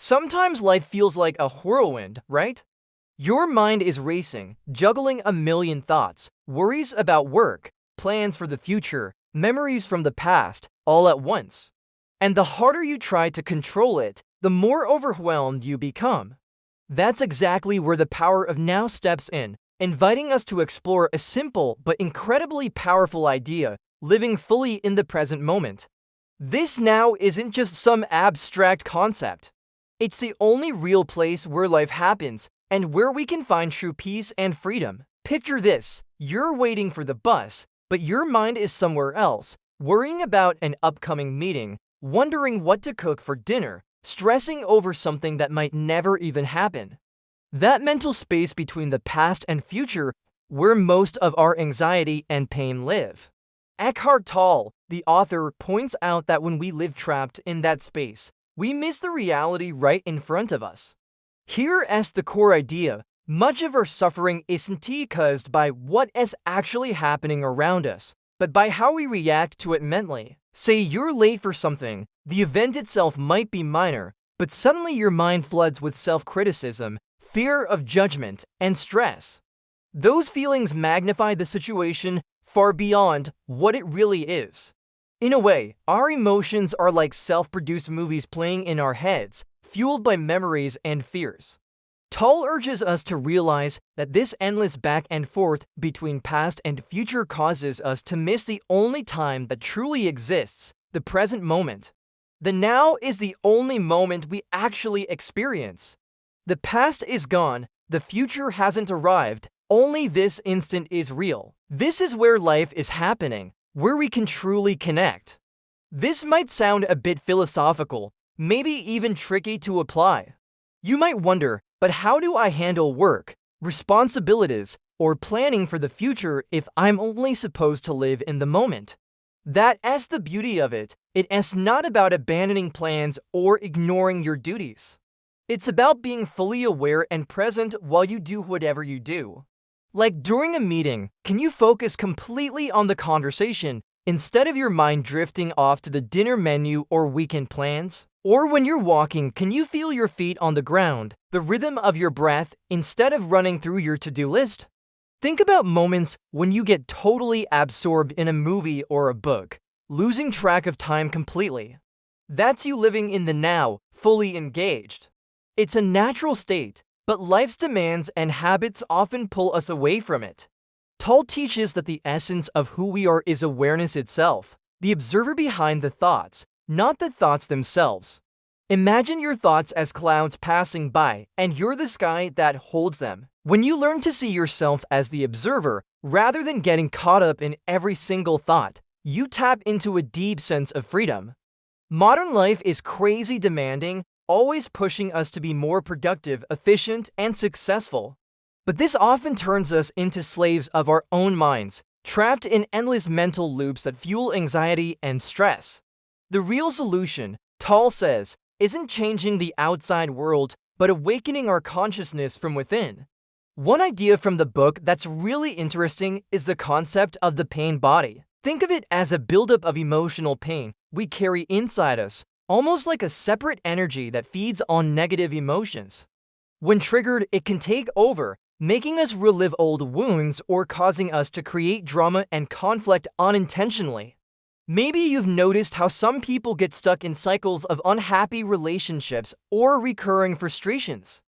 Sometimes life feels like a whirlwind, right? Your mind is racing, juggling a million thoughts, worries about work, plans for the future, memories from the past, all at once. And the harder you try to control it, the more overwhelmed you become. That's exactly where the power of now steps in, inviting us to explore a simple but incredibly powerful idea, living fully in the present moment. This now isn't just some abstract concept. It's the only real place where life happens and where we can find true peace and freedom. Picture this: you're waiting for the bus, but your mind is somewhere else, worrying about an upcoming meeting, wondering what to cook for dinner, stressing over something that might never even happen. That mental space between the past and future, where most of our anxiety and pain live. Eckhart Tolle, the author, points out that when we live trapped in that space, we miss the reality right in front of us. Here is the core idea: much of our suffering isn't caused by what is actually happening around us, but by how we react to it mentally. Say you're late for something, the event itself might be minor, but suddenly your mind floods with self-criticism, fear of judgment, and stress. Those feelings magnify the situation far beyond what it really is. In a way, our emotions are like self-produced movies playing in our heads, fueled by memories and fears. Toll urges us to realize that this endless back and forth between past and future causes us to miss the only time that truly exists, the present moment. The now is the only moment we actually experience. The past is gone, the future hasn't arrived, only this instant is real. This is where life is happening, where we can truly connect. This might sound a bit philosophical, maybe even tricky to apply. You might wonder, but how do I handle work, responsibilities, or planning for the future if I'm only supposed to live in the moment? That's the beauty of it. It is not about abandoning plans or ignoring your duties. It's about being fully aware and present while you do whatever you do. Like during a meeting, can you focus completely on the conversation instead of your mind drifting off to the dinner menu or weekend plans? Or when you're walking, can you feel your feet on the ground, the rhythm of your breath, instead of running through your to-do list? Think about moments when you get totally absorbed in a movie or a book, losing track of time completely. That's you living in the now, fully engaged. It's a natural state, but life's demands and habits often pull us away from it. Toll teaches that the essence of who we are is awareness itself, the observer behind the thoughts, not the thoughts themselves. Imagine your thoughts as clouds passing by, and you're the sky that holds them. When you learn to see yourself as the observer, rather than getting caught up in every single thought, you tap into a deep sense of freedom. Modern life is crazy demanding, always pushing us to be more productive, efficient, and successful. But this often turns us into slaves of our own minds, trapped in endless mental loops that fuel anxiety and stress. The real solution, Toll says, isn't changing the outside world, but awakening our consciousness from within. One idea from the book that's really interesting is the concept of the pain body. Think of it as a buildup of emotional pain we carry inside us, almost like a separate energy that feeds on negative emotions. When triggered, it can take over, making us relive old wounds or causing us to create drama and conflict unintentionally. Maybe you've noticed how some people get stuck in cycles of unhappy relationships or recurring frustrations.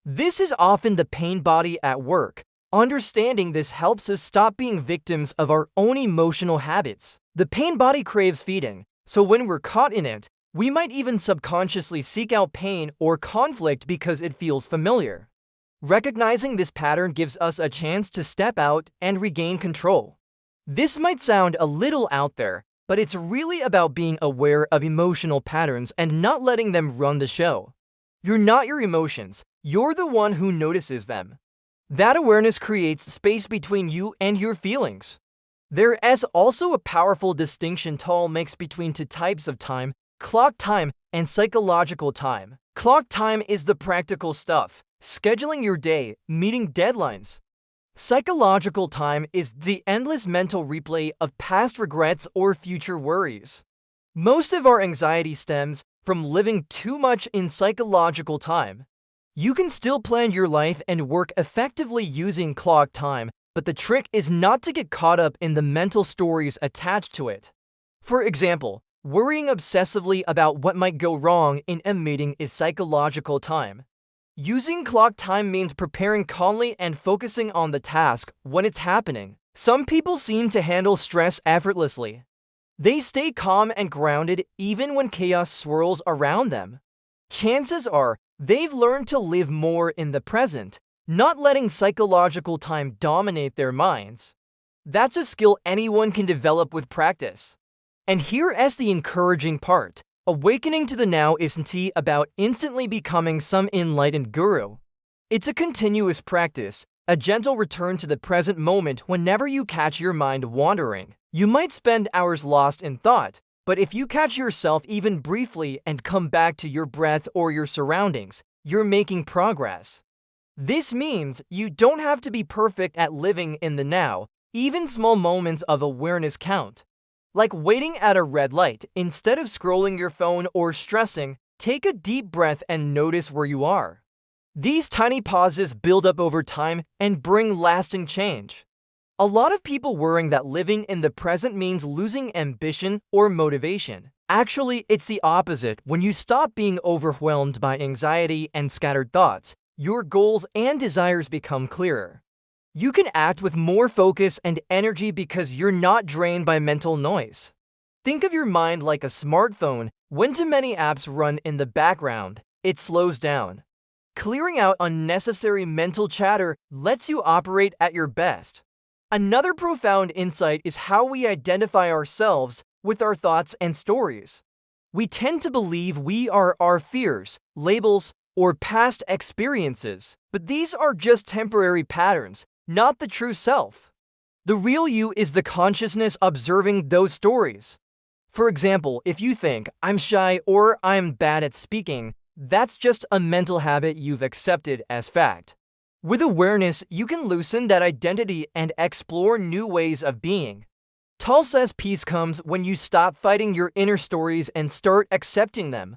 This is often the pain body at work. Understanding this helps us stop being victims of our own emotional habits. The pain body craves feeding, so when we're caught in it, we might even subconsciously seek out pain or conflict because it feels familiar. Recognizing this pattern gives us a chance to step out and regain control. This might sound a little out there, but it's really about being aware of emotional patterns and not letting them run the show. You're not your emotions, you're the one who notices them. That awareness creates space between you and your feelings. There is also a powerful distinction Toll makes between two types of time: clock time and psychological time. Clock time is the practical stuff, scheduling your day, meeting deadlines. Psychological time is the endless mental replay of past regrets or future worries. Most of our anxiety stems from living too much in psychological time. You can still plan your life and work effectively using clock time, but the trick is not to get caught up in the mental stories attached to it. For example, worrying obsessively about what might go wrong in a meeting is psychological time. Using clock time means preparing calmly and focusing on the task when it's happening. Some people seem to handle stress effortlessly. They stay calm and grounded even when chaos swirls around them. Chances are they've learned to live more in the present, not letting psychological time dominate their minds. That's a skill anyone can develop with practice. And here is the encouraging part. Awakening to the now isn't about instantly becoming some enlightened guru. It's a continuous practice, a gentle return to the present moment whenever you catch your mind wandering. You might spend hours lost in thought, but if you catch yourself even briefly and come back to your breath or your surroundings, you're making progress. This means you don't have to be perfect at living in the now. Even small moments of awareness count. Like waiting at a red light, instead of scrolling your phone or stressing, take a deep breath and notice where you are. These tiny pauses build up over time and bring lasting change. A lot of people worrying that living in the present means losing ambition or motivation. Actually, it's the opposite. When you stop being overwhelmed by anxiety and scattered thoughts, your goals and desires become clearer. You can act with more focus and energy because you're not drained by mental noise. Think of your mind like a smartphone. When too many apps run in the background, it slows down. Clearing out unnecessary mental chatter lets you operate at your best. Another profound insight is how we identify ourselves with our thoughts and stories. We tend to believe we are our fears, labels, or past experiences, but these are just temporary patterns, not the true self. The real you is the consciousness observing those stories. For example, if you think, I'm shy or I'm bad at speaking, that's just a mental habit you've accepted as fact. With awareness, you can loosen that identity and explore new ways of being. Tull says peace comes when you stop fighting your inner stories and start accepting them.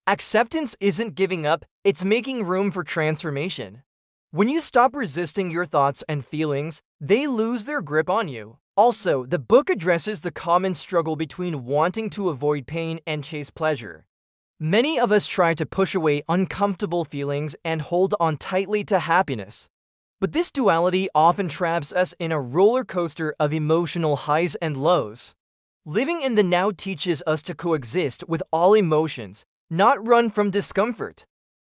Acceptance isn't giving up, it's making room for transformation. When you stop resisting your thoughts and feelings, they lose their grip on you. Also, the book addresses the common struggle between wanting to avoid pain and chase pleasure. Many of us try to push away uncomfortable feelings and hold on tightly to happiness. But this duality often traps us in a roller coaster of emotional highs and lows. Living in the now teaches us to coexist with all emotions, not run from discomfort.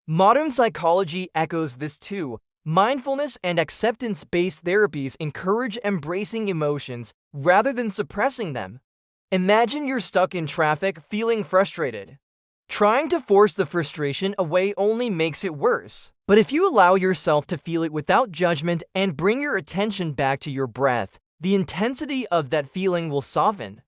Modern psychology echoes this too. Mindfulness and acceptance-based therapies encourage embracing emotions rather than suppressing them. Imagine you're stuck in traffic feeling frustrated. Trying to force the frustration away only makes it worse. But if you allow yourself to feel it without judgment and bring your attention back to your breath, the intensity of that feeling will soften.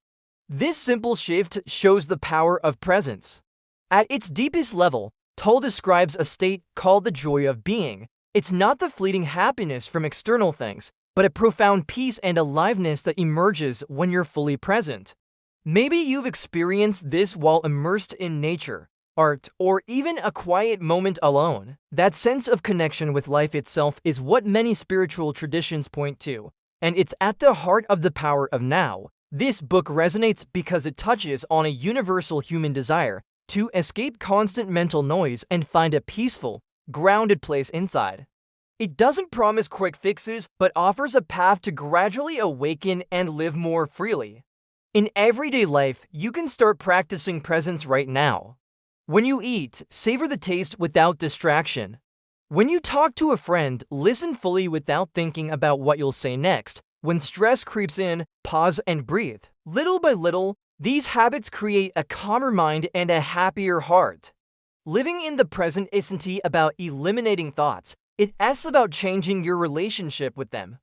This simple shift shows the power of presence. At its deepest level, Tull describes a state called the joy of being. It's not the fleeting happiness from external things, but a profound peace and aliveness that emerges when you're fully present. Maybe you've experienced this while immersed in nature, art, or even a quiet moment alone. That sense of connection with life itself is what many spiritual traditions point to, and it's at the heart of the power of now. This book resonates because it touches on a universal human desire to escape constant mental noise and find a peaceful, grounded place inside. It doesn't promise quick fixes, but offers a path to gradually awaken and live more freely. In everyday life, you can start practicing presence right now. When you eat, savor the taste without distraction. When you talk to a friend, listen fully without thinking about what you'll say next. When stress creeps in, pause and breathe. Little by little, these habits create a calmer mind and a happier heart. Living in the present isn't about eliminating thoughts, it's about changing your relationship with them.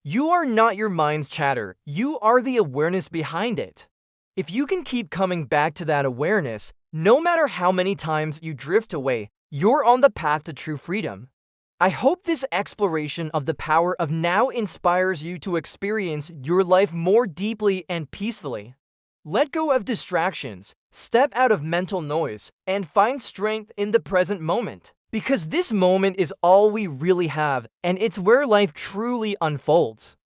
You are not your mind's chatter, you are the awareness behind it. If you can keep coming back to that awareness, no matter how many times you drift away, you're on the path to true freedom. I hope this exploration of the power of now inspires you to experience your life more deeply and peacefully. Let go of distractions, step out of mental noise, and find strength in the present moment. Because this moment is all we really have, and it's where life truly unfolds.